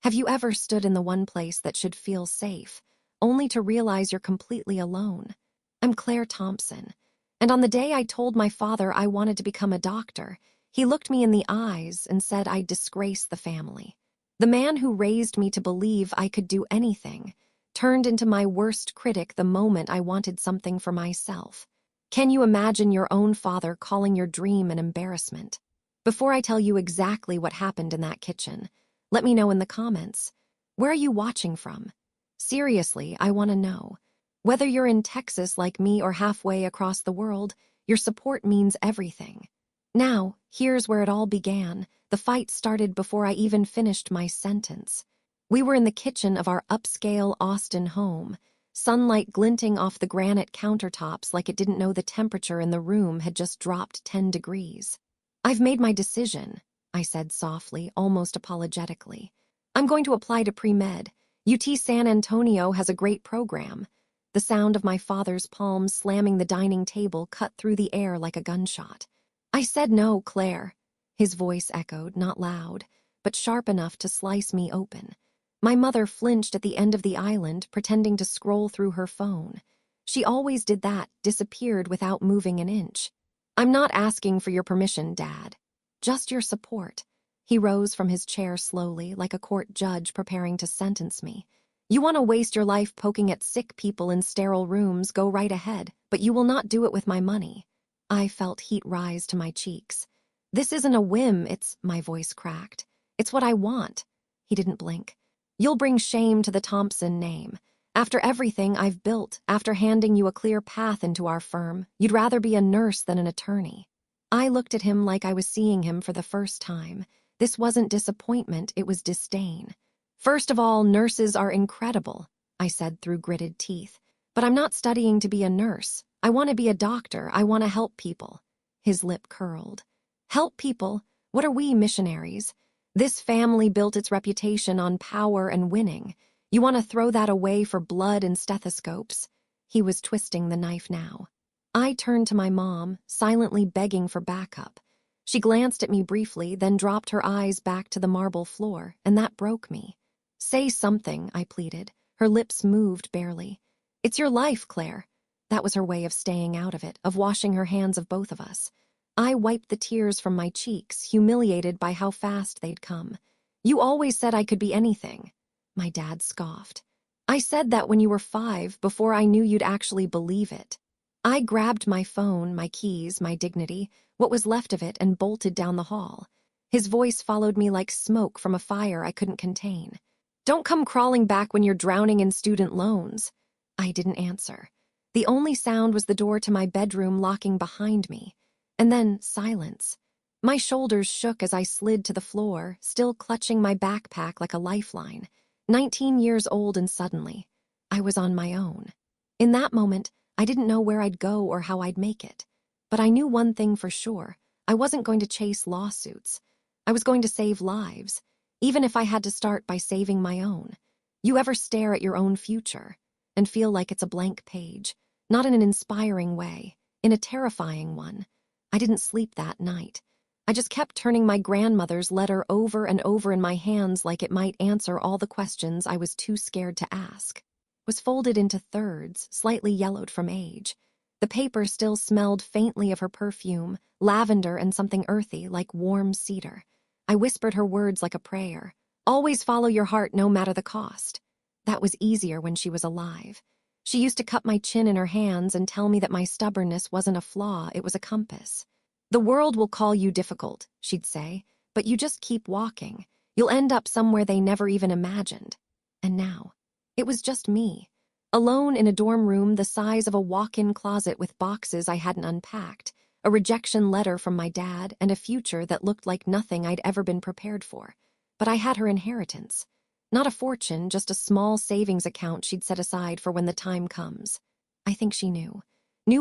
Have you ever stood in the one place that should feel safe, only to realize you're completely alone? I'm Claire Thompson, and on the day I told my father I wanted to become a doctor, he looked me in the eyes and said I'd disgrace the family. The man who raised me to believe I could do anything turned into my worst critic the moment I wanted something for myself. Can you imagine your own father calling your dream an embarrassment? Before I tell you exactly what happened in that kitchen, let me know in the comments. Where are you watching from? Seriously, I want to know. Whether you're in Texas like me or halfway across the world, your support means everything. Now, here's where it all began. The fight started before I even finished my sentence. We were in the kitchen of our upscale Austin home, sunlight glinting off the granite countertops like it didn't know the temperature in the room had just dropped 10 degrees. "I've made my decision," I said softly, almost apologetically. "I'm going to apply to pre-med. UT San Antonio has a great program." The sound of my father's palms slamming the dining table cut through the air like a gunshot. "I said no, Claire." His voice echoed, not loud, but sharp enough to slice me open. My mother flinched at the end of the island, pretending to scroll through her phone. She always did that, disappeared without moving an inch. "I'm not asking for your permission, Dad. Just your support." He rose from his chair slowly, like a court judge preparing to sentence me. "You want to waste your life poking at sick people in sterile rooms, go right ahead, but you will not do it with my money." I felt heat rise to my cheeks. "This isn't a whim, my voice cracked. "It's what I want." He didn't blink. "You'll bring shame to the Thompson name. After everything I've built, after handing you a clear path into our firm, you'd rather be a nurse than an attorney." I looked at him like I was seeing him for the first time. This wasn't disappointment, it was disdain. "First of all, nurses are incredible," I said through gritted teeth. "But I'm not studying to be a nurse. I want to be a doctor. I want to help people." His lip curled. "Help people? What are we, missionaries? This family built its reputation on power and winning. You want to throw that away for blood and stethoscopes?" He was twisting the knife now. I turned to my mom, silently begging for backup. She glanced at me briefly, then dropped her eyes back to the marble floor, and that broke me. "Say something," I pleaded. Her lips moved barely. "It's your life, Claire." That was her way of staying out of it, of washing her hands of both of us. I wiped the tears from my cheeks, humiliated by how fast they'd come. "You always said I could be anything." My dad scoffed. "I said that when you were 5, before I knew you'd actually believe it." I grabbed my phone, my keys, my dignity, what was left of it, and bolted down the hall. His voice followed me like smoke from a fire I couldn't contain. "Don't come crawling back when you're drowning in student loans." I didn't answer. The only sound was the door to my bedroom locking behind me. And then silence. My shoulders shook as I slid to the floor, still clutching my backpack like a lifeline. 19 years old, and suddenly, I was on my own. In that moment, I didn't know where I'd go or how I'd make it. But I knew one thing for sure. I wasn't going to chase lawsuits. I was going to save lives, even if I had to start by saving my own. You ever stare at your own future and feel like it's a blank page? Not in an inspiring way, in a terrifying one. I didn't sleep that night. I just kept turning my grandmother's letter over and over in my hands like it might answer all the questions I was too scared to ask. It was folded into thirds, slightly yellowed from age. The paper still smelled faintly of her perfume, lavender and something earthy like warm cedar. I whispered her words like a prayer. "Always follow your heart no matter the cost." That was easier when she was alive. She used to cup my chin in her hands and tell me that my stubbornness wasn't a flaw, it was a compass. "The world will call you difficult," she'd say, "but you just keep walking. You'll end up somewhere they never even imagined." And now, it was just me, alone in a dorm room the size of a walk-in closet with boxes I hadn't unpacked, a rejection letter from my dad, and a future that looked like nothing I'd ever been prepared for. But I had her inheritance. Not a fortune, just a small savings account she'd set aside for when the time comes. I think she knew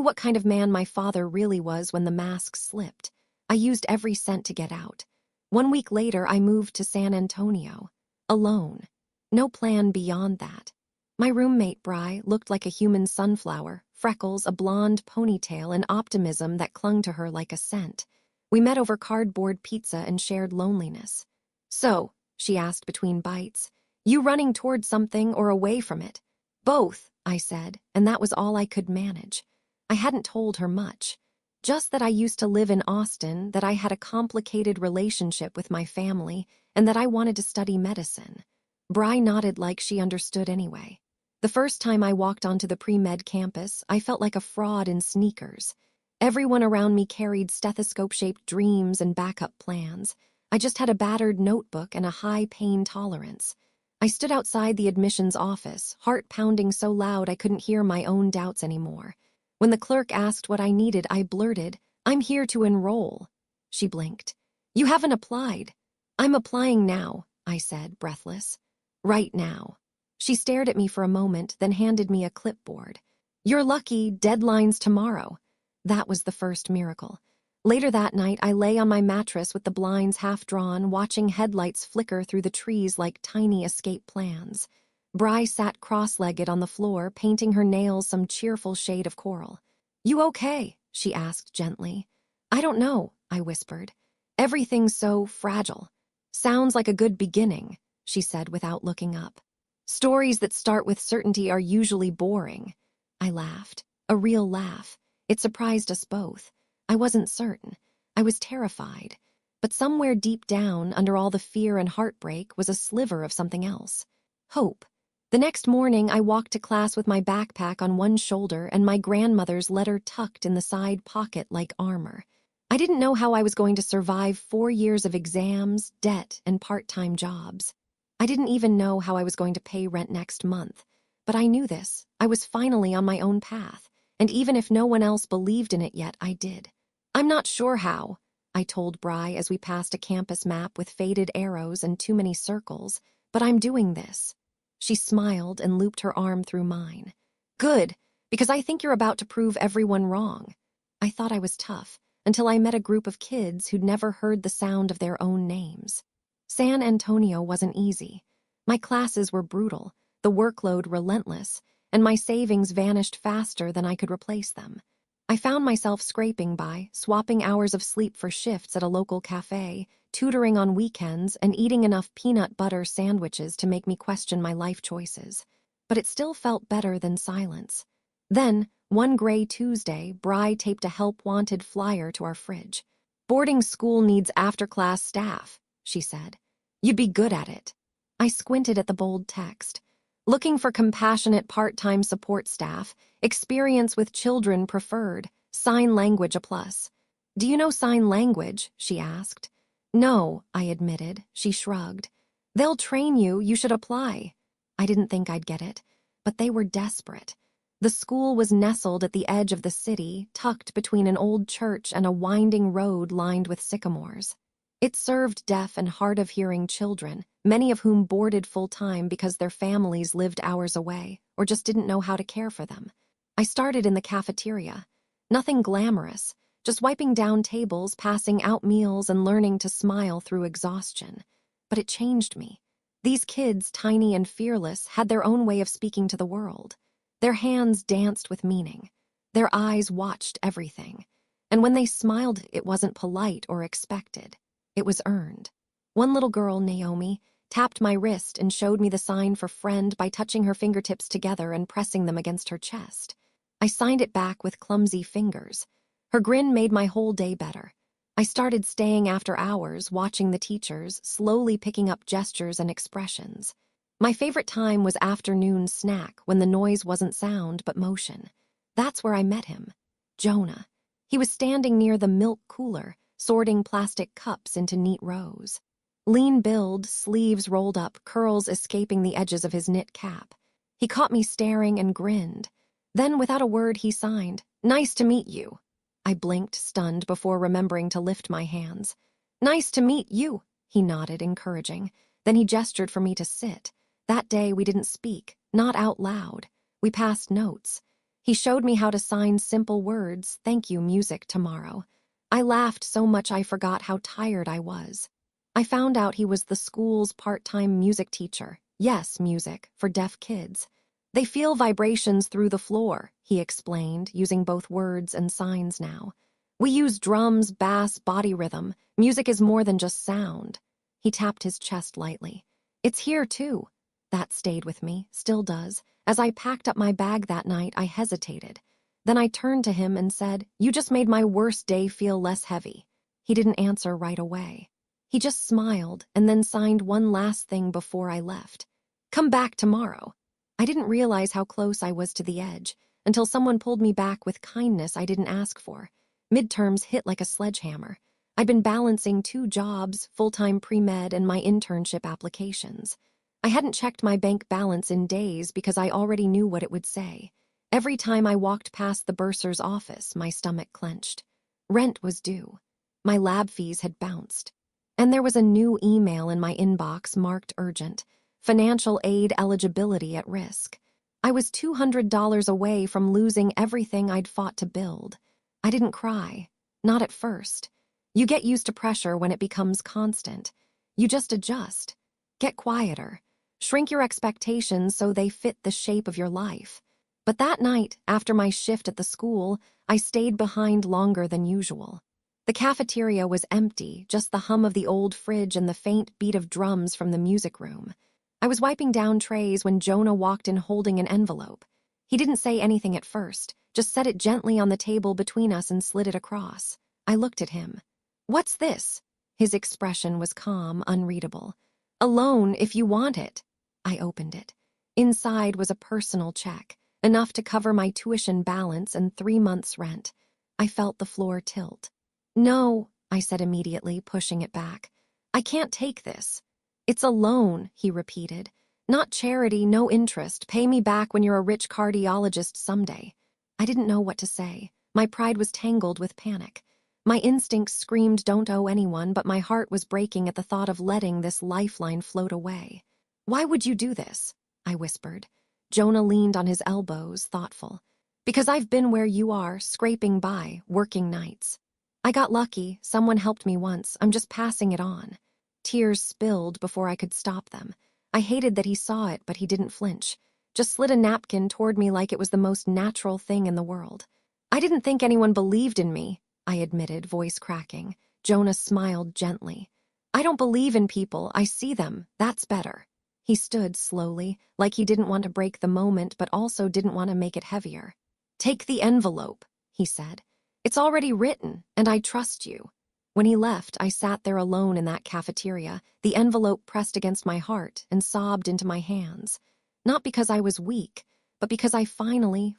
what kind of man my father really was when the mask slipped. I used every cent to get out. 1 week later, I moved to San Antonio. Alone. No plan beyond that. My roommate, Bri, looked like a human sunflower, freckles, a blonde ponytail, and optimism that clung to her like a scent. We met over cardboard pizza and shared loneliness. "So," she asked between bites, You running towards something or away from it? Both, I said, and that was all I could manage. I hadn't told her much. Just that I used to live in Austin, that I had a complicated relationship with my family, and that I wanted to study medicine. Bri nodded like she understood anyway. The first time I walked onto the pre-med campus, I felt like a fraud in sneakers. Everyone around me carried stethoscope-shaped dreams and backup plans. I just had a battered notebook and a high pain tolerance. I stood outside the admissions office, heart pounding so loud I couldn't hear my own doubts anymore. When the clerk asked what I needed, I blurted, "I'm here to enroll." She blinked. "You haven't applied." "I'm applying now," I said, breathless. "Right now." She stared at me for a moment, then handed me a clipboard. "You're lucky, deadline's tomorrow." That was the first miracle. Later that night, I lay on my mattress with the blinds half drawn, watching headlights flicker through the trees like tiny escape plans. Bri sat cross-legged on the floor, painting her nails some cheerful shade of coral. "You okay?" she asked gently. "I don't know," I whispered. "Everything's so fragile." "Sounds like a good beginning," she said without looking up. "Stories that start with certainty are usually boring." I laughed, a real laugh. It surprised us both. I wasn't certain. I was terrified. But somewhere deep down, under all the fear and heartbreak, was a sliver of something else. Hope. The next morning, I walked to class with my backpack on one shoulder and my grandmother's letter tucked in the side pocket like armor. I didn't know how I was going to survive 4 years of exams, debt, and part-time jobs. I didn't even know how I was going to pay rent next month. But I knew this. I was finally on my own path. And even if no one else believed in it yet, I did. "I'm not sure how," I told Bri as we passed a campus map with faded arrows and too many circles, "but I'm doing this." She smiled and looped her arm through mine. "Good, because I think you're about to prove everyone wrong." I thought I was tough, until I met a group of kids who'd never heard the sound of their own names. San Antonio wasn't easy. My classes were brutal, the workload relentless, and my savings vanished faster than I could replace them. I found myself scraping by, swapping hours of sleep for shifts at a local cafe, tutoring on weekends, and eating enough peanut butter sandwiches to make me question my life choices. But it still felt better than silence. Then, one gray Tuesday, Bri taped a help-wanted flyer to our fridge. "Boarding school needs after-class staff," she said. "You'd be good at it." I squinted at the bold text. "Looking for compassionate part-time support staff, experience with children preferred, sign language a plus." "Do you know sign language?" she asked. "No," I admitted. She shrugged. "They'll train you, you should apply." I didn't think I'd get it, but they were desperate. The school was nestled at the edge of the city, tucked between an old church and a winding road lined with sycamores. It served deaf and hard-of-hearing children, many of whom boarded full-time because their families lived hours away or just didn't know how to care for them. I started in the cafeteria. Nothing glamorous, just wiping down tables, passing out meals, and learning to smile through exhaustion. But it changed me. These kids, tiny and fearless, had their own way of speaking to the world. Their hands danced with meaning. Their eyes watched everything. And when they smiled, it wasn't polite or expected. It was earned. One little girl, Naomi, tapped my wrist and showed me the sign for friend by touching her fingertips together and pressing them against her chest. I signed it back with clumsy fingers. Her grin made my whole day better. I started staying after hours, watching the teachers, slowly picking up gestures and expressions. My favorite time was afternoon snack, when the noise wasn't sound but motion. That's where I met him. Jonah. He was standing near the milk cooler, sorting plastic cups into neat rows. Lean build, sleeves rolled up, curls escaping the edges of his knit cap. He caught me staring and grinned. Then, without a word, he signed, "Nice to meet you." I blinked, stunned, before remembering to lift my hands. "Nice to meet you," he nodded, encouraging. Then he gestured for me to sit. That day we didn't speak, not out loud. We passed notes. He showed me how to sign simple words, "Thank you, music, tomorrow." I laughed so much I forgot how tired I was. I found out he was the school's part-time music teacher. Yes, music, for deaf kids. "They feel vibrations through the floor," he explained, using both words and signs now. "We use drums, bass, body rhythm. Music is more than just sound." He tapped his chest lightly. "It's here, too." That stayed with me, still does. As I packed up my bag that night, I hesitated. Then I turned to him and said, "You just made my worst day feel less heavy." He didn't answer right away. He just smiled and then signed one last thing before I left. "Come back tomorrow." I didn't realize how close I was to the edge until someone pulled me back with kindness I didn't ask for. Midterms hit like a sledgehammer. I'd been balancing 2 jobs, full-time pre-med, and my internship applications. I hadn't checked my bank balance in days because I already knew what it would say. Every time I walked past the bursar's office, my stomach clenched. Rent was due. My lab fees had bounced. And there was a new email in my inbox marked urgent. Financial aid eligibility at risk. I was $200 away from losing everything I'd fought to build. I didn't cry. Not at first. You get used to pressure when it becomes constant. You just adjust. Get quieter. Shrink your expectations so they fit the shape of your life. But that night, after my shift at the school, I stayed behind longer than usual. The cafeteria was empty, just the hum of the old fridge and the faint beat of drums from the music room. I was wiping down trays when Jonah walked in holding an envelope. He didn't say anything at first, just set it gently on the table between us and slid it across. I looked at him. "What's this?" His expression was calm, unreadable. "A loan if you want it." I opened it. Inside was a personal check, enough to cover my tuition balance and 3 months' rent. I felt the floor tilt. "No," I said immediately, pushing it back. "I can't take this." "It's a loan," he repeated. "Not charity, no interest. Pay me back when you're a rich cardiologist someday." I didn't know what to say. My pride was tangled with panic. My instincts screamed don't owe anyone, but my heart was breaking at the thought of letting this lifeline float away. "Why would you do this?" I whispered. Jonah leaned on his elbows, thoughtful. "Because I've been where you are, scraping by, working nights. I got lucky, someone helped me once, I'm just passing it on." Tears spilled before I could stop them. I hated that he saw it, but he didn't flinch. Just slid a napkin toward me like it was the most natural thing in the world. "I didn't think anyone believed in me," I admitted, voice cracking. Jonah smiled gently. "I don't believe in people, I see them, that's better." He stood slowly, like he didn't want to break the moment but also didn't want to make it heavier. "Take the envelope," he said. "It's already written, and I trust you." When he left, I sat there alone in that cafeteria, the envelope pressed against my heart, and sobbed into my hands. Not because I was weak, but because I finally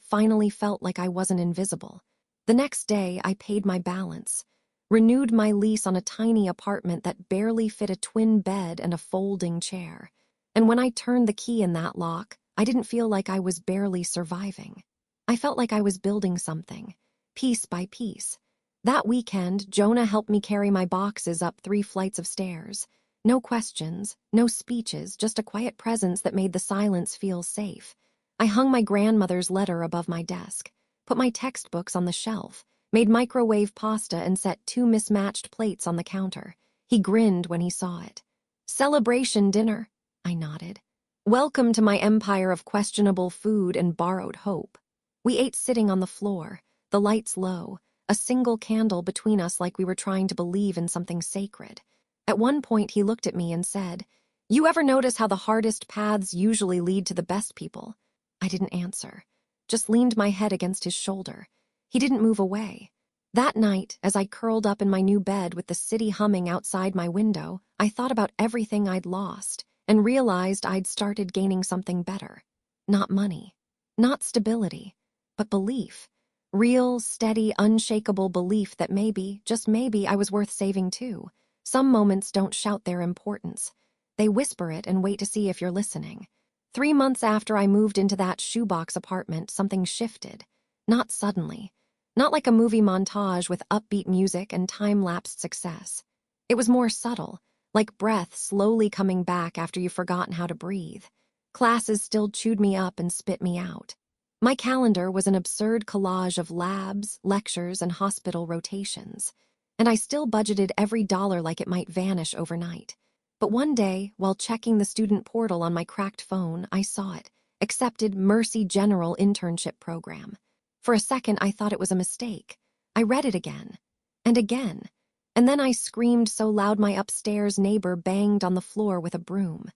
felt like I wasn't invisible. The next day, I paid my balance, renewed my lease on a tiny apartment that barely fit a twin bed and a folding chair. And when I turned the key in that lock, I didn't feel like I was barely surviving. I felt like I was building something, piece by piece. That weekend, Jonah helped me carry my boxes up 3 flights of stairs. No questions, no speeches, just a quiet presence that made the silence feel safe. I hung my grandmother's letter above my desk, put my textbooks on the shelf, made microwave pasta and set 2 mismatched plates on the counter. He grinned when he saw it. "Celebration dinner," I nodded. "Welcome to my empire of questionable food and borrowed hope." We ate sitting on the floor, the lights low, a single candle between us like we were trying to believe in something sacred. At one point he looked at me and said, "You ever notice how the hardest paths usually lead to the best people?" I didn't answer, just leaned my head against his shoulder. He didn't move away. That night, as I curled up in my new bed with the city humming outside my window, I thought about everything I'd lost and realized I'd started gaining something better. Not money, not stability, but belief. Real, steady, unshakable belief that maybe, just maybe, I was worth saving too. Some moments don't shout their importance. They whisper it and wait to see if you're listening. 3 months after I moved into that shoebox apartment, something shifted. Not suddenly. Not like a movie montage with upbeat music and time-lapsed success. It was more subtle, like breath slowly coming back after you've forgotten how to breathe. Classes still chewed me up and spit me out. My calendar was an absurd collage of labs, lectures, and hospital rotations. And I still budgeted every dollar like it might vanish overnight. But one day, while checking the student portal on my cracked phone, I saw it. Accepted Mercy General Internship Program. For a second, I thought it was a mistake. I read it again. And then I screamed so loud my upstairs neighbor banged on the floor with a broom.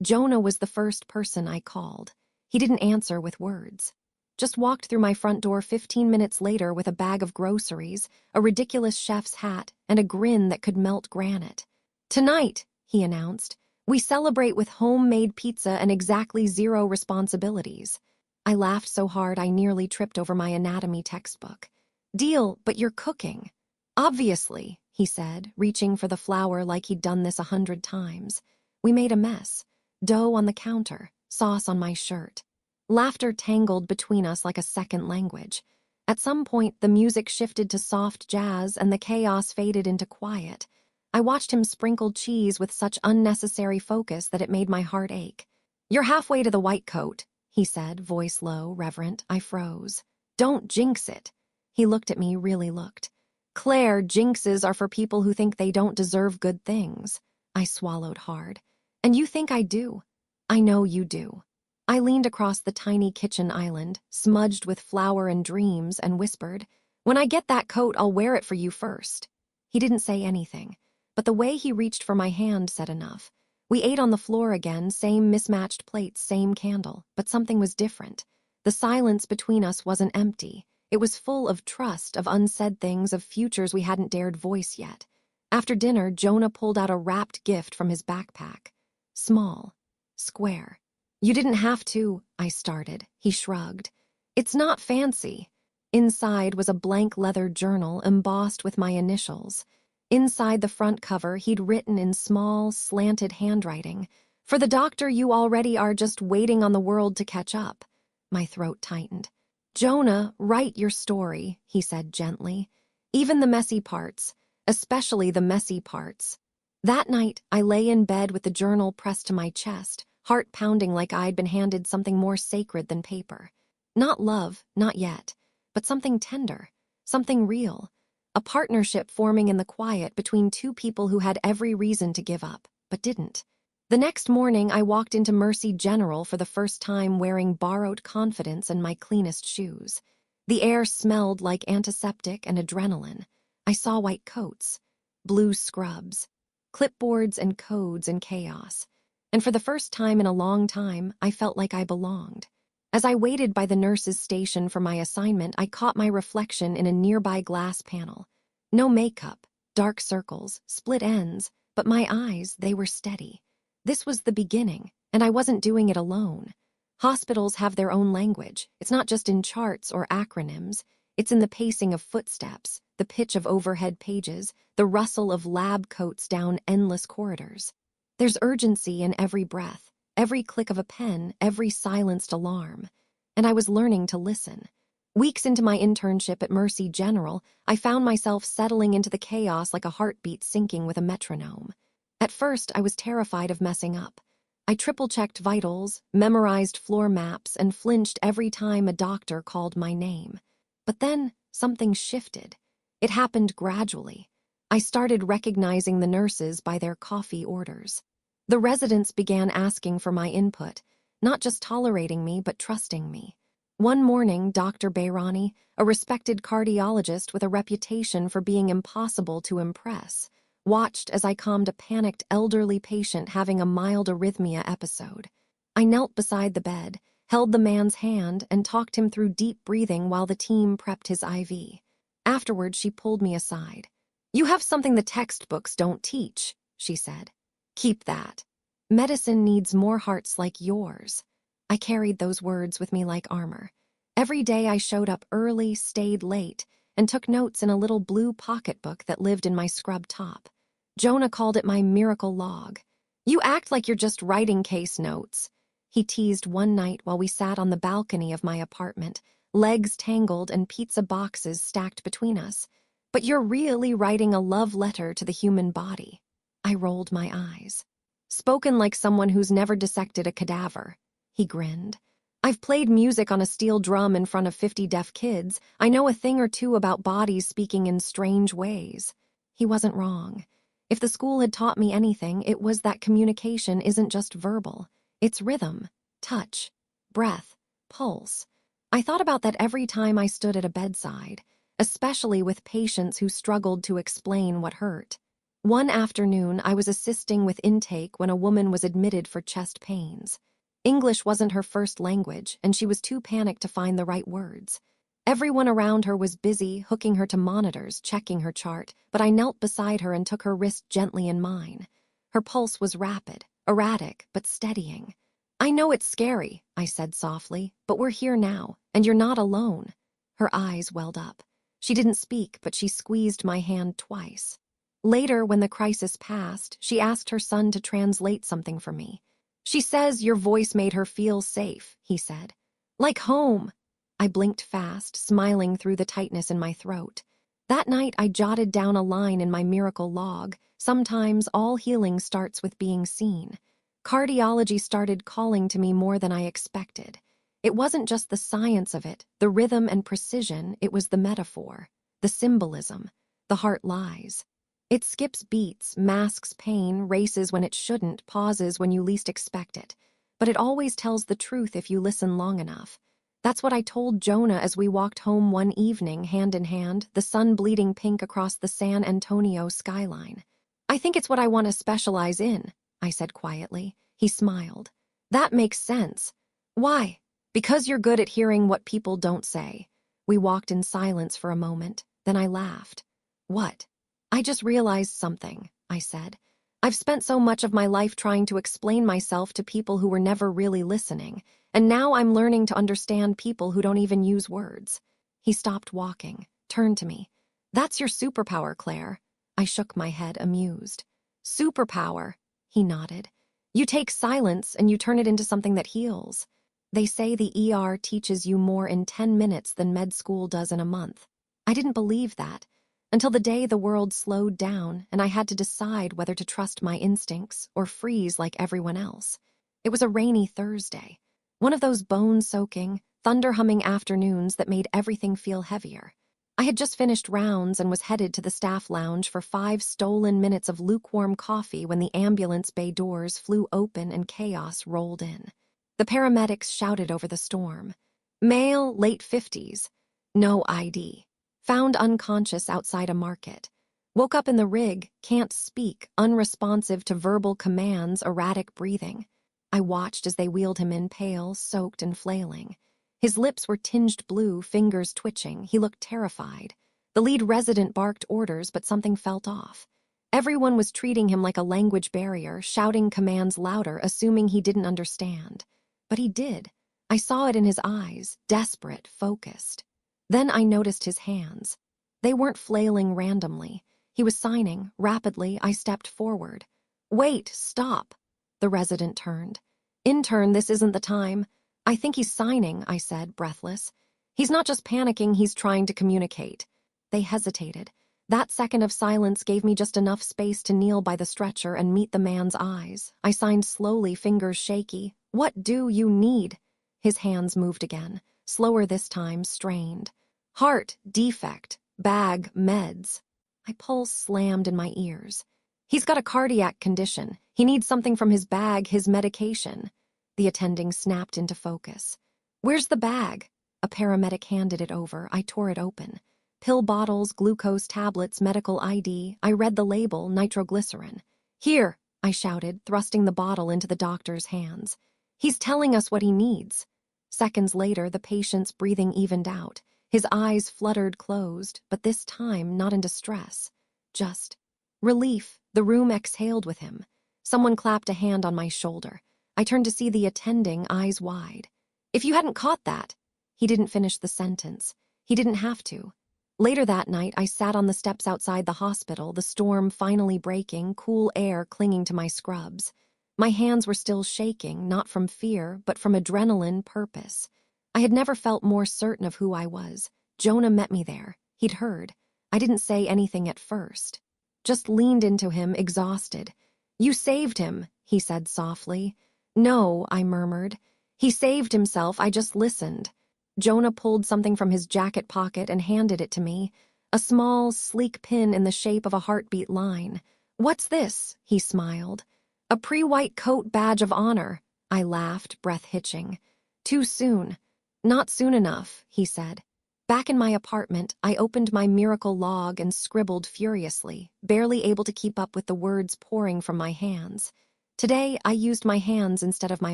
Jonah was the first person I called. He didn't answer with words. Just walked through my front door 15 minutes later with a bag of groceries, a ridiculous chef's hat, and a grin that could melt granite. "Tonight," he announced, "we celebrate with homemade pizza and exactly 0 responsibilities." I laughed so hard I nearly tripped over my anatomy textbook. "Deal, but you're cooking." "Obviously," he said, reaching for the flour like he'd done this 100 times. We made a mess. Dough on the counter, sauce on my shirt. Laughter tangled between us like a second language. At some point, the music shifted to soft jazz and the chaos faded into quiet. I watched him sprinkle cheese with such unnecessary focus that it made my heart ache. "You're halfway to the white coat," he said, voice low, reverent. I froze. "Don't jinx it." He looked at me, really looked. "Claire, jinxes are for people who think they don't deserve good things." I swallowed hard. "And you think I do?" "I know you do." I leaned across the tiny kitchen island, smudged with flour and dreams, and whispered, "When I get that coat, I'll wear it for you first." He didn't say anything, but the way he reached for my hand said enough. We ate on the floor again, same mismatched plates, same candle, but something was different. The silence between us wasn't empty. It was full of trust, of unsaid things, of futures we hadn't dared voice yet. After dinner, Jonah pulled out a wrapped gift from his backpack. Small. Square. "You didn't have to," I started. He shrugged. "It's not fancy." Inside was a blank leather journal embossed with my initials. Inside the front cover, he'd written in small, slanted handwriting, "For the doctor you already are, just waiting on the world to catch up." My throat tightened. "Jonah, write your story," he said gently. "Even the messy parts, especially the messy parts." That night, I lay in bed with the journal pressed to my chest, heart pounding like I'd been handed something more sacred than paper. Not love, not yet, but something tender, something real. A partnership forming in the quiet between two people who had every reason to give up, but didn't. The next morning, I walked into Mercy General for the first time wearing borrowed confidence and my cleanest shoes. The air smelled like antiseptic and adrenaline. I saw white coats, blue scrubs, clipboards and codes and chaos. And for the first time in a long time, I felt like I belonged. As I waited by the nurse's station for my assignment, I caught my reflection in a nearby glass panel. No makeup, dark circles, split ends, but my eyes, they were steady. This was the beginning, and I wasn't doing it alone. Hospitals have their own language. It's not just in charts or acronyms. It's in the pacing of footsteps, the pitch of overhead pages, the rustle of lab coats down endless corridors. There's urgency in every breath, every click of a pen, every silenced alarm. And I was learning to listen. Weeks into my internship at Mercy General, I found myself settling into the chaos like a heartbeat syncing with a metronome. At first, I was terrified of messing up. I triple-checked vitals, memorized floor maps, and flinched every time a doctor called my name. But then, something shifted. It happened gradually. I started recognizing the nurses by their coffee orders. The residents began asking for my input, not just tolerating me, but trusting me. One morning, Dr. Bayrani, a respected cardiologist with a reputation for being impossible to impress, watched as I calmed a panicked elderly patient having a mild arrhythmia episode. I knelt beside the bed, held the man's hand, and talked him through deep breathing while the team prepped his IV. Afterward, she pulled me aside. "You have something the textbooks don't teach," she said. "Keep that. Medicine needs more hearts like yours." I carried those words with me like armor. Every day I showed up early, stayed late, and took notes in a little blue pocketbook that lived in my scrub top. Jonah called it my miracle log. "You act like you're just writing case notes," he teased one night while we sat on the balcony of my apartment, legs tangled and pizza boxes stacked between us. "But you're really writing a love letter to the human body." I rolled my eyes. "Spoken like someone who's never dissected a cadaver," he grinned. "I've played music on a steel drum in front of 50 deaf kids. I know a thing or two about bodies speaking in strange ways." He wasn't wrong. If the school had taught me anything, it was that communication isn't just verbal. It's rhythm, touch, breath, pulse. I thought about that every time I stood at a bedside, especially with patients who struggled to explain what hurt. One afternoon, I was assisting with intake when a woman was admitted for chest pains. English wasn't her first language, and she was too panicked to find the right words. Everyone around her was busy hooking her to monitors, checking her chart, but I knelt beside her and took her wrist gently in mine. Her pulse was rapid, erratic, but steadying. "I know it's scary," I said softly, "but we're here now, and you're not alone." Her eyes welled up. She didn't speak, but she squeezed my hand twice. Later, when the crisis passed, she asked her son to translate something for me. "She says your voice made her feel safe," he said. "Like home." I blinked fast, smiling through the tightness in my throat. That night, I jotted down a line in my miracle log. Sometimes all healing starts with being seen. Cardiology started calling to me more than I expected. It wasn't just the science of it, the rhythm and precision, it was the metaphor, the symbolism. The heart lies. It skips beats, masks pain, races when it shouldn't, pauses when you least expect it. But it always tells the truth if you listen long enough. That's what I told Jonah as we walked home one evening, hand in hand, the sun bleeding pink across the San Antonio skyline. "I think it's what I want to specialize in," I said quietly. He smiled. "That makes sense." "Why?" "Because you're good at hearing what people don't say." We walked in silence for a moment, then I laughed. "What?" "I just realized something," I said. "I've spent so much of my life trying to explain myself to people who were never really listening, and now I'm learning to understand people who don't even use words." He stopped walking, turned to me. "That's your superpower, Claire." I shook my head, amused. "Superpower," he nodded. "You take silence and you turn it into something that heals. They say the ER teaches you more in 10 minutes than med school does in a month." I didn't believe that, until the day the world slowed down and I had to decide whether to trust my instincts or freeze like everyone else. It was a rainy Thursday, one of those bone-soaking, thunder-humming afternoons that made everything feel heavier. I had just finished rounds and was headed to the staff lounge for 5 stolen minutes of lukewarm coffee when the ambulance bay doors flew open and chaos rolled in. The paramedics shouted over the storm. "Male, late 50s. No ID. Found unconscious outside a market. Woke up in the rig, can't speak, unresponsive to verbal commands, erratic breathing." I watched as they wheeled him in, pale, soaked, and flailing. His lips were tinged blue, fingers twitching. He looked terrified. The lead resident barked orders, but something felt off. Everyone was treating him like a language barrier, shouting commands louder, assuming he didn't understand. But he did. I saw it in his eyes, desperate, focused. Then I noticed his hands. They weren't flailing randomly. He was signing. Rapidly, I stepped forward. "Wait, stop." The resident turned. "Intern, this isn't the time." "I think he's signing," I said, breathless. "He's not just panicking, he's trying to communicate." They hesitated. That second of silence gave me just enough space to kneel by the stretcher and meet the man's eyes. I signed slowly, fingers shaky. "What do you need?" His hands moved again, slower this time, strained. "Heart, defect, bag, meds." My pulse slammed in my ears. "He's got a cardiac condition. He needs something from his bag, his medication." The attending snapped into focus. "Where's the bag?" A paramedic handed it over. I tore it open. Pill bottles, glucose tablets, medical ID. I read the label, nitroglycerin. "Here," I shouted, thrusting the bottle into the doctor's hands. "He's telling us what he needs." Seconds later, the patient's breathing evened out. His eyes fluttered closed, but this time not in distress. Just relief. The room exhaled with him. Someone clapped a hand on my shoulder. I turned to see the attending, eyes wide. "If you hadn't caught that." He didn't finish the sentence. He didn't have to. Later that night, I sat on the steps outside the hospital, the storm finally breaking, cool air clinging to my scrubs. My hands were still shaking, not from fear, but from adrenaline, purpose. I had never felt more certain of who I was. Jonah met me there. He'd heard. I didn't say anything at first. Just leaned into him, exhausted. "You saved him," he said softly. "No," I murmured. "He saved himself, I just listened." Jonah pulled something from his jacket pocket and handed it to me. A small, sleek pin in the shape of a heartbeat line. "What's this?" he smiled. "A pre-white coat badge of honor." I laughed, breath hitching. "Too soon." "Not soon enough," he said. Back in my apartment, I opened my miracle log and scribbled furiously, barely able to keep up with the words pouring from my hands. Today, I used my hands instead of my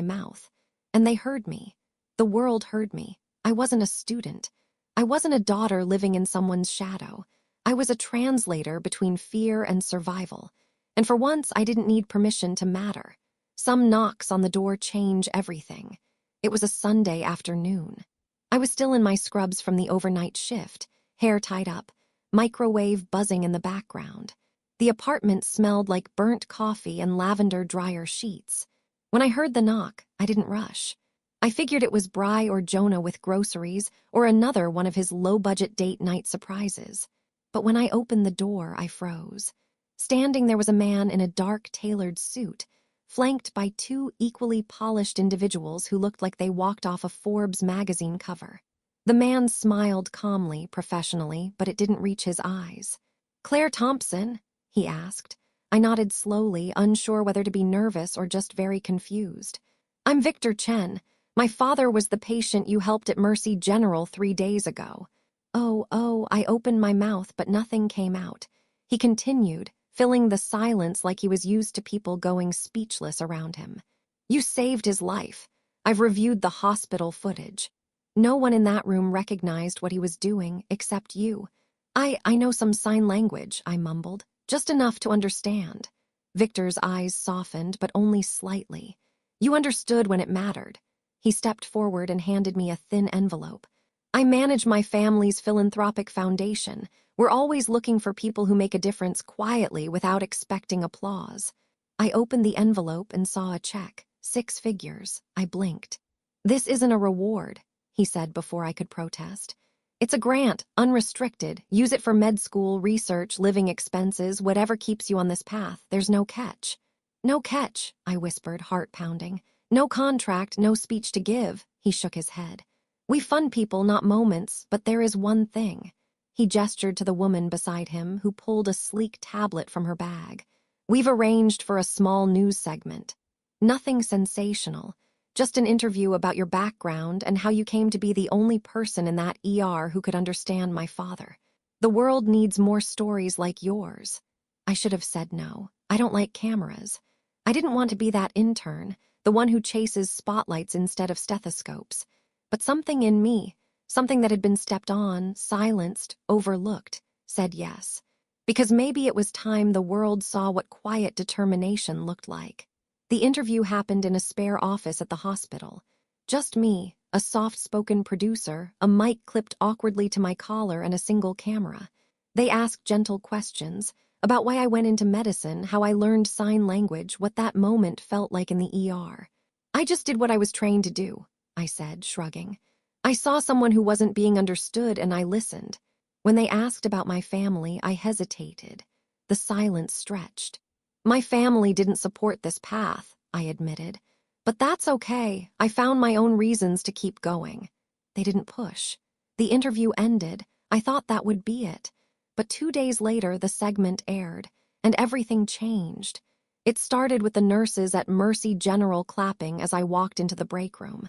mouth. And they heard me. The world heard me. I wasn't a student. I wasn't a daughter living in someone's shadow. I was a translator between fear and survival. And for once, I didn't need permission to matter. Some knocks on the door change everything. It was a Sunday afternoon. I was still in my scrubs from the overnight shift, hair tied up, microwave buzzing in the background. The apartment smelled like burnt coffee and lavender dryer sheets. When I heard the knock, I didn't rush. I figured it was Bry or Jonah with groceries or another one of his low-budget date night surprises. But when I opened the door, I froze. Standing there was a man in a dark tailored suit, flanked by two equally polished individuals who looked like they walked off a Forbes magazine cover. The man smiled calmly, professionally, but it didn't reach his eyes. "Claire Thompson?" he asked. I nodded slowly, unsure whether to be nervous or just very confused. "I'm Victor Chen. My father was the patient you helped at Mercy General 3 days ago." Oh, I opened my mouth, but nothing came out. He continued, filling the silence like he was used to people going speechless around him. "You saved his life. I've reviewed the hospital footage. No one in that room recognized what he was doing except you. I know some sign language," I mumbled, "just enough to understand." Victor's eyes softened, but only slightly. "You understood when it mattered." He stepped forward and handed me a thin envelope. "I manage my family's philanthropic foundation. We're always looking for people who make a difference quietly without expecting applause." I opened the envelope and saw a check, 6 figures. I blinked. "This isn't a reward," he said before I could protest. "It's a grant, unrestricted. Use it for med school, research, living expenses, whatever keeps you on this path. There's no catch." "No catch," I whispered, heart pounding. "No contract, no speech to give." He shook his head. "We fund people, not moments, but there is one thing." He gestured to the woman beside him, who pulled a sleek tablet from her bag. "We've arranged for a small news segment. Nothing sensational, just an interview about your background and how you came to be the only person in that ER who could understand my father. The world needs more stories like yours." I should have said no. I don't like cameras. I didn't want to be that intern, the one who chases spotlights instead of stethoscopes. But something in me, something that had been stepped on, silenced, overlooked, said yes. Because maybe it was time the world saw what quiet determination looked like. The interview happened in a spare office at the hospital. Just me, a soft-spoken producer, a mic clipped awkwardly to my collar, and a single camera. They asked gentle questions about why I went into medicine, how I learned sign language, what that moment felt like in the ER. "I just did what I was trained to do," I said, shrugging. "I saw someone who wasn't being understood and I listened." When they asked about my family, I hesitated. The silence stretched. "My family didn't support this path," I admitted. "But that's okay. I found my own reasons to keep going." They didn't push. The interview ended. I thought that would be it. But 2 days later, the segment aired, and everything changed. It started with the nurses at Mercy General clapping as I walked into the break room.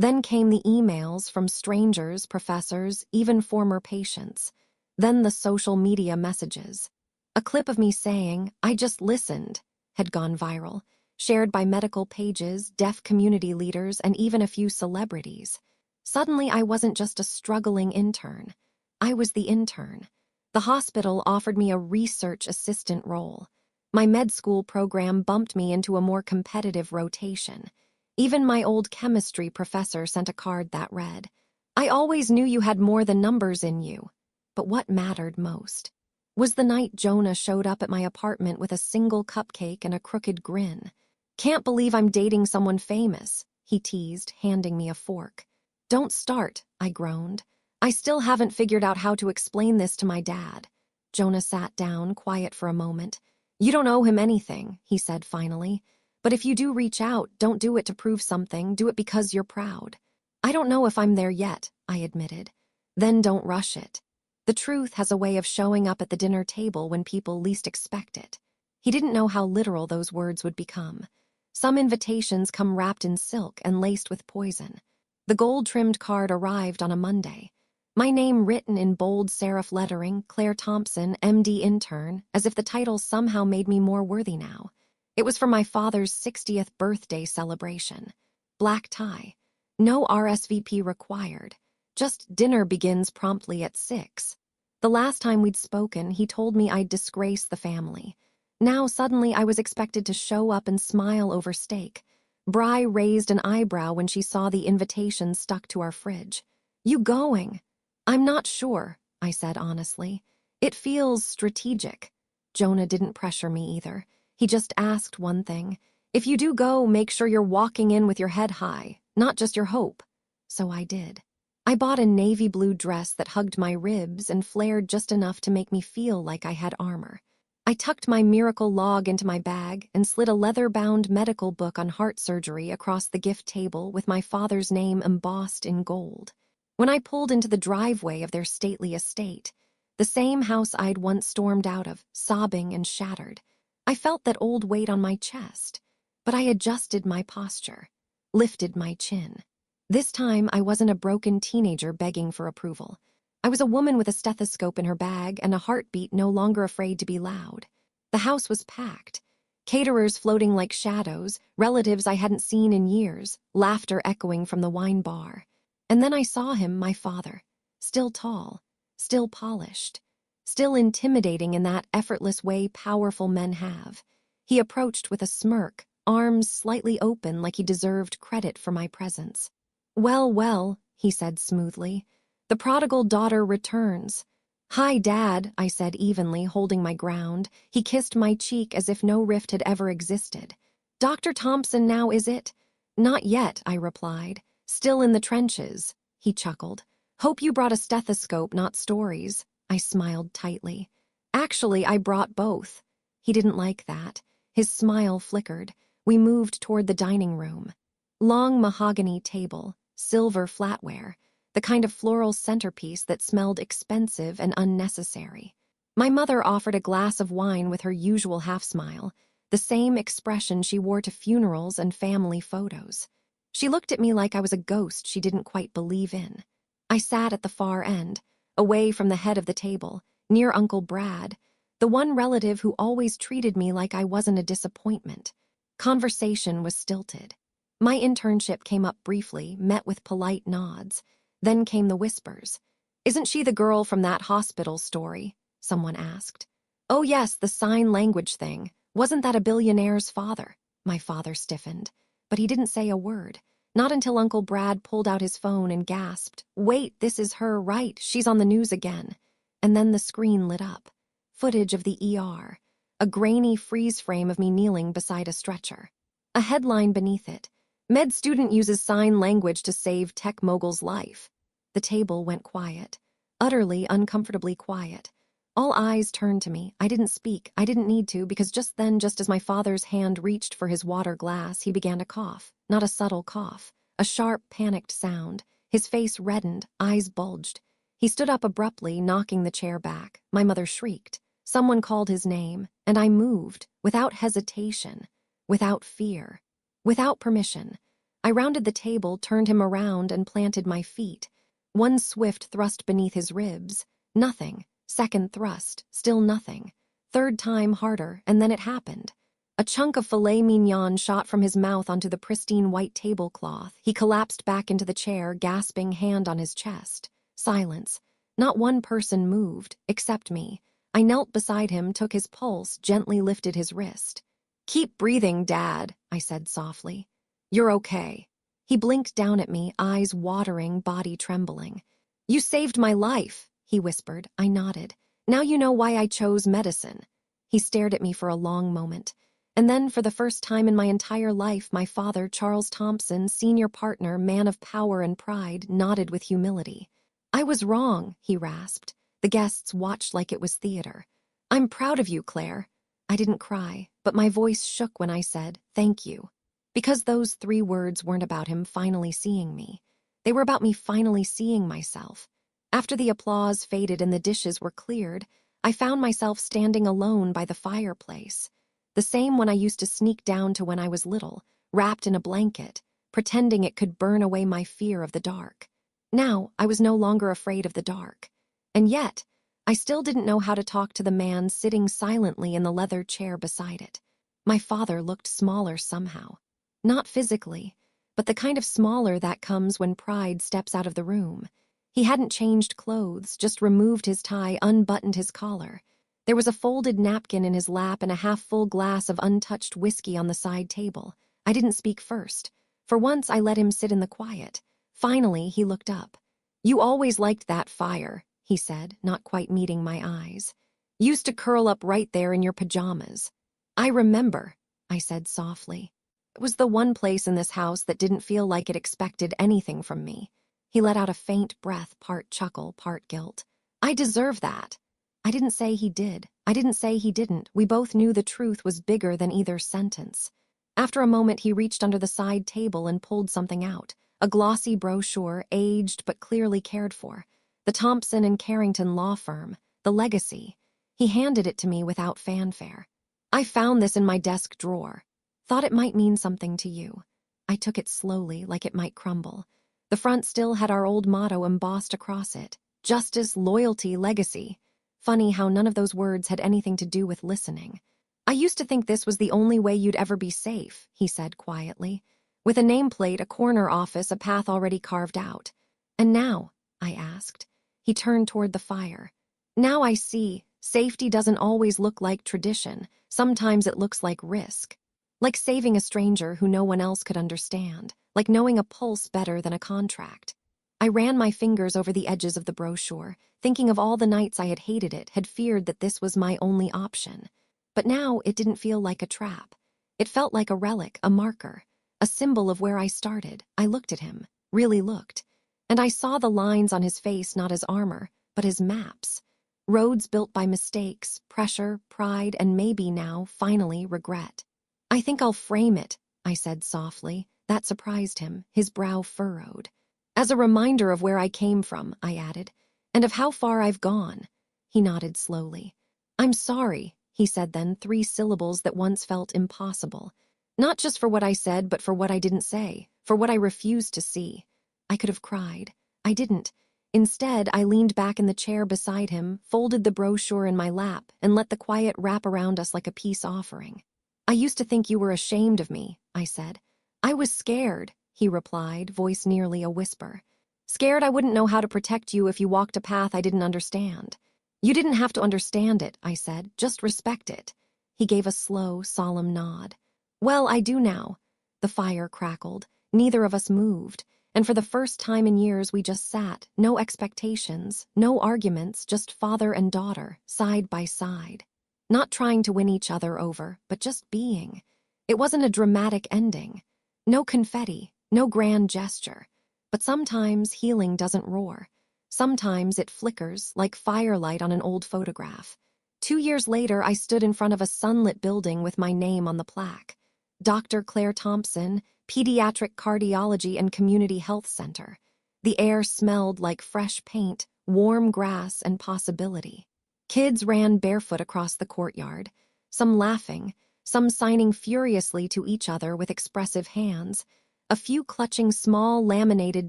Then came the emails from strangers, professors, even former patients. Then the social media messages. A clip of me saying, "I just listened," had gone viral, shared by medical pages, deaf community leaders, and even a few celebrities. Suddenly, I wasn't just a struggling intern. I was the intern. The hospital offered me a research assistant role. My med school program bumped me into a more competitive rotation. Even my old chemistry professor sent a card that read, "I always knew you had more than numbers in you." But what mattered most was the night Jonah showed up at my apartment with a single cupcake and a crooked grin. "Can't believe I'm dating someone famous," he teased, handing me a fork. "Don't start," I groaned. "I still haven't figured out how to explain this to my dad." Jonah sat down, quiet for a moment. "You don't owe him anything," he said finally. "But if you do reach out, don't do it to prove something, do it because you're proud." "I don't know if I'm there yet," I admitted. "Then don't rush it. The truth has a way of showing up at the dinner table when people least expect it." He didn't know how literal those words would become. Some invitations come wrapped in silk and laced with poison. The gold-trimmed card arrived on a Monday. My name written in bold serif lettering, Claire Thompson, MD intern, as if the title somehow made me more worthy now. It was for my father's 60th birthday celebration. Black tie. No RSVP required. Just dinner begins promptly at 6. The last time we'd spoken, he told me I'd disgrace the family. Now suddenly I was expected to show up and smile over steak. Bri raised an eyebrow when she saw the invitation stuck to our fridge. "You going?" "I'm not sure," I said honestly. "It feels strategic." Jonah didn't pressure me either. He just asked one thing. "If you do go, make sure you're walking in with your head high, not just your hope." So I did. I bought a navy blue dress that hugged my ribs and flared just enough to make me feel like I had armor. I tucked my miracle log into my bag and slid a leather-bound medical book on heart surgery across the gift table with my father's name embossed in gold. When I pulled into the driveway of their stately estate, the same house I'd once stormed out of, sobbing and shattered, I felt that old weight on my chest, but I adjusted my posture, lifted my chin. This time, I wasn't a broken teenager begging for approval. I was a woman with a stethoscope in her bag and a heartbeat no longer afraid to be loud. The house was packed. Caterers floating like shadows, relatives I hadn't seen in years, laughter echoing from the wine bar. And then I saw him, my father, still tall, still polished, still intimidating in that effortless way powerful men have. He approached with a smirk, arms slightly open like he deserved credit for my presence. "Well, well," he said smoothly. "The prodigal daughter returns." "Hi, Dad," I said evenly, holding my ground. He kissed my cheek as if no rift had ever existed. "Dr. Thompson now, is it?" "Not yet," I replied. "Still in the trenches." He chuckled. "Hope you brought a stethoscope, not stories." I smiled tightly. "Actually, I brought both." He didn't like that. His smile flickered. We moved toward the dining room. Long mahogany table, silver flatware, the kind of floral centerpiece that smelled expensive and unnecessary. My mother offered a glass of wine with her usual half-smile, the same expression she wore to funerals and family photos. She looked at me like I was a ghost she didn't quite believe in. I sat at the far end, away from the head of the table, near Uncle Brad, the one relative who always treated me like I wasn't a disappointment. Conversation was stilted. My internship came up briefly, met with polite nods. Then came the whispers. "Isn't she the girl from that hospital story?" someone asked. "Oh yes, the sign language thing. Wasn't that a billionaire's father?" My father stiffened, but he didn't say a word. Not until Uncle Brad pulled out his phone and gasped, "Wait, this is her, right? She's on the news again." And then the screen lit up. Footage of the ER. A grainy freeze frame of me kneeling beside a stretcher. A headline beneath it. "Med student uses sign language to save tech mogul's life." The table went quiet. Utterly, uncomfortably quiet. All eyes turned to me. I didn't speak. I didn't need to, because just then, just as my father's hand reached for his water glass, he began to cough. Not a subtle cough. A sharp, panicked sound. His face reddened, eyes bulged. He stood up abruptly, knocking the chair back. My mother shrieked. Someone called his name, and I moved, without hesitation, without fear, without permission. I rounded the table, turned him around, and planted my feet. One swift thrust beneath his ribs. Nothing. Second thrust, still nothing. Third time harder, and then it happened. A chunk of filet mignon shot from his mouth onto the pristine white tablecloth. He collapsed back into the chair, gasping, hand on his chest. Silence. Not one person moved, except me. I knelt beside him, took his pulse, gently lifted his wrist. "Keep breathing, Dad," I said softly. "You're okay." He blinked down at me, eyes watering, body trembling. "You saved my life," he whispered. I nodded. "Now you know why I chose medicine." He stared at me for a long moment. And then, for the first time in my entire life, my father, Charles Thompson, senior partner, man of power and pride, nodded with humility. "I was wrong," he rasped. The guests watched like it was theater. "I'm proud of you, Claire." I didn't cry, but my voice shook when I said, "Thank you." Because those 3 words weren't about him finally seeing me. They were about me finally seeing myself. After the applause faded and the dishes were cleared, I found myself standing alone by the fireplace. The same one I used to sneak down to when I was little, wrapped in a blanket, pretending it could burn away my fear of the dark. Now, I was no longer afraid of the dark. And yet, I still didn't know how to talk to the man sitting silently in the leather chair beside it. My father looked smaller somehow. Not physically, but the kind of smaller that comes when pride steps out of the room. He hadn't changed clothes, just removed his tie, unbuttoned his collar. There was a folded napkin in his lap and a half-full glass of untouched whiskey on the side table. I didn't speak first. For once, I let him sit in the quiet. Finally, he looked up. "You always liked that fire," he said, not quite meeting my eyes. "Used to curl up right there in your pajamas." "I remember," I said softly. It was the one place in this house that didn't feel like it expected anything from me. He let out a faint breath, part chuckle, part guilt. "I deserve that." I didn't say he did. I didn't say he didn't. We both knew the truth was bigger than either sentence. After a moment, he reached under the side table and pulled something out. A glossy brochure, aged but clearly cared for. The Thompson and Carrington law firm. The legacy. He handed it to me without fanfare. "I found this in my desk drawer. Thought it might mean something to you." I took it slowly, like it might crumble. The front still had our old motto embossed across it. Justice, loyalty, legacy. Funny how none of those words had anything to do with listening. "I used to think this was the only way you'd ever be safe," he said quietly. "With a nameplate, a corner office, a path already carved out." "And now?" I asked. He turned toward the fire. "Now I see, safety doesn't always look like tradition. Sometimes it looks like risk. Like saving a stranger who no one else could understand. Like knowing a pulse better than a contract." I ran my fingers over the edges of the brochure, thinking of all the nights I had hated it, had feared that this was my only option. But now it didn't feel like a trap. It felt like a relic, a marker, a symbol of where I started. I looked at him, really looked. And I saw the lines on his face not as armor, but as maps. Roads built by mistakes, pressure, pride, and maybe now, finally, regret. "I think I'll frame it," I said softly. That surprised him, his brow furrowed. "As a reminder of where I came from," I added, "and of how far I've gone." He nodded slowly. "I'm sorry," he said then, 3 syllables that once felt impossible. "Not just for what I said, but for what I didn't say, for what I refused to see." I could have cried. I didn't. Instead, I leaned back in the chair beside him, folded the brochure in my lap, and let the quiet wrap around us like a peace offering. "I used to think you were ashamed of me," I said. "I was scared," he replied, voice nearly a whisper. "Scared I wouldn't know how to protect you if you walked a path I didn't understand." "You didn't have to understand it," I said. "Just respect it." He gave a slow, solemn nod. "Well, I do now." The fire crackled. Neither of us moved. And for the first time in years, we just sat. No expectations, no arguments, just father and daughter, side by side. Not trying to win each other over, but just being. It wasn't a dramatic ending. No confetti, no grand gesture. But sometimes healing doesn't roar. Sometimes it flickers, like firelight on an old photograph. 2 years later, I stood in front of a sunlit building with my name on the plaque. Dr. Claire Thompson, Pediatric Cardiology and Community Health Center. The air smelled like fresh paint, warm grass, and possibility. Kids ran barefoot across the courtyard, some laughing, some signing furiously to each other with expressive hands, a few clutching small laminated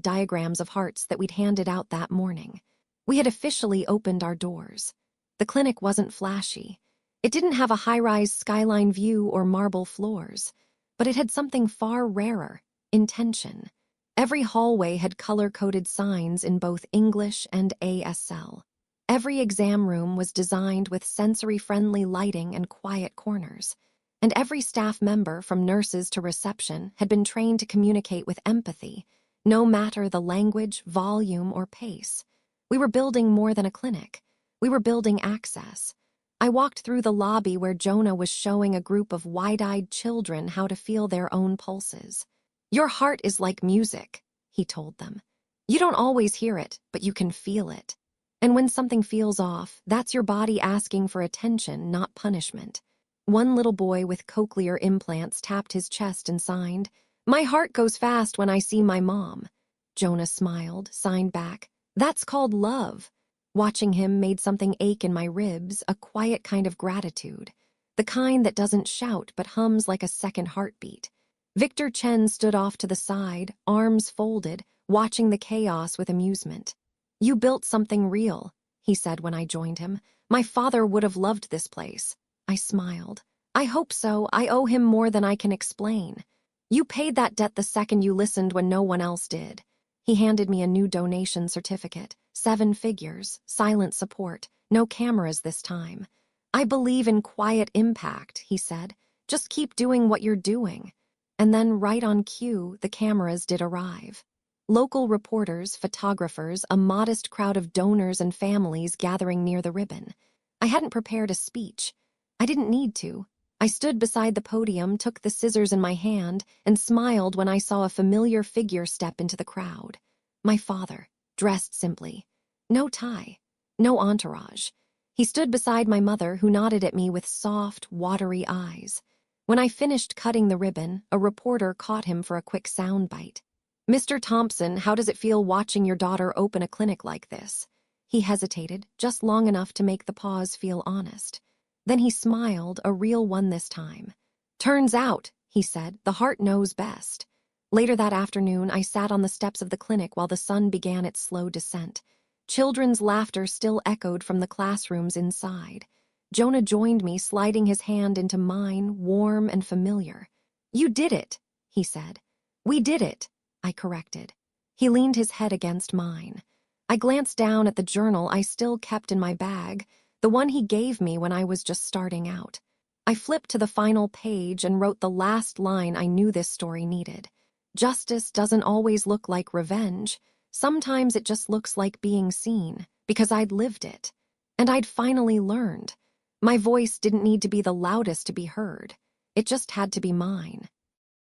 diagrams of hearts that we'd handed out that morning. We had officially opened our doors. The clinic wasn't flashy. It didn't have a high-rise skyline view or marble floors, but it had something far rarer: intention. Every hallway had color-coded signs in both English and ASL. Every exam room was designed with sensory-friendly lighting and quiet corners. And every staff member, from nurses to reception, had been trained to communicate with empathy, no matter the language, volume, or pace. We were building more than a clinic. We were building access. I walked through the lobby where Jonah was showing a group of wide-eyed children how to feel their own pulses. "Your heart is like music," he told them. "You don't always hear it, but you can feel it. And when something feels off, that's your body asking for attention, not punishment." One little boy with cochlear implants tapped his chest and signed, "My heart goes fast when I see my mom." Jonah smiled, signed back, "That's called love." Watching him made something ache in my ribs, a quiet kind of gratitude. The kind that doesn't shout but hums like a second heartbeat. Victor Chen stood off to the side, arms folded, watching the chaos with amusement. "You built something real," he said when I joined him. "My father would have loved this place." I smiled. "I hope so. I owe him more than I can explain." "You paid that debt the second you listened when no one else did." He handed me a new donation certificate. 7 figures, silent support, no cameras this time. "I believe in quiet impact," he said. "Just keep doing what you're doing." And then, right on cue, the cameras did arrive. Local reporters, photographers, a modest crowd of donors and families gathering near the ribbon. I hadn't prepared a speech. I didn't need to. I stood beside the podium, took the scissors in my hand, and smiled when I saw a familiar figure step into the crowd. My father, dressed simply. No tie, no entourage. He stood beside my mother, who nodded at me with soft, watery eyes. When I finished cutting the ribbon, a reporter caught him for a quick soundbite. "Mr. Thompson, how does it feel watching your daughter open a clinic like this?" He hesitated, just long enough to make the pause feel honest. Then he smiled, a real one this time. "Turns out," he said, "the heart knows best." Later that afternoon, I sat on the steps of the clinic while the sun began its slow descent. Children's laughter still echoed from the classrooms inside. Jonah joined me, sliding his hand into mine, warm and familiar. "You did it," he said. "We did it," I corrected. He leaned his head against mine. I glanced down at the journal I still kept in my bag, the one he gave me when I was just starting out. I flipped to the final page and wrote the last line I knew this story needed. "Justice doesn't always look like revenge. Sometimes it just looks like being seen, because I'd lived it. And I'd finally learned. My voice didn't need to be the loudest to be heard. It just had to be mine."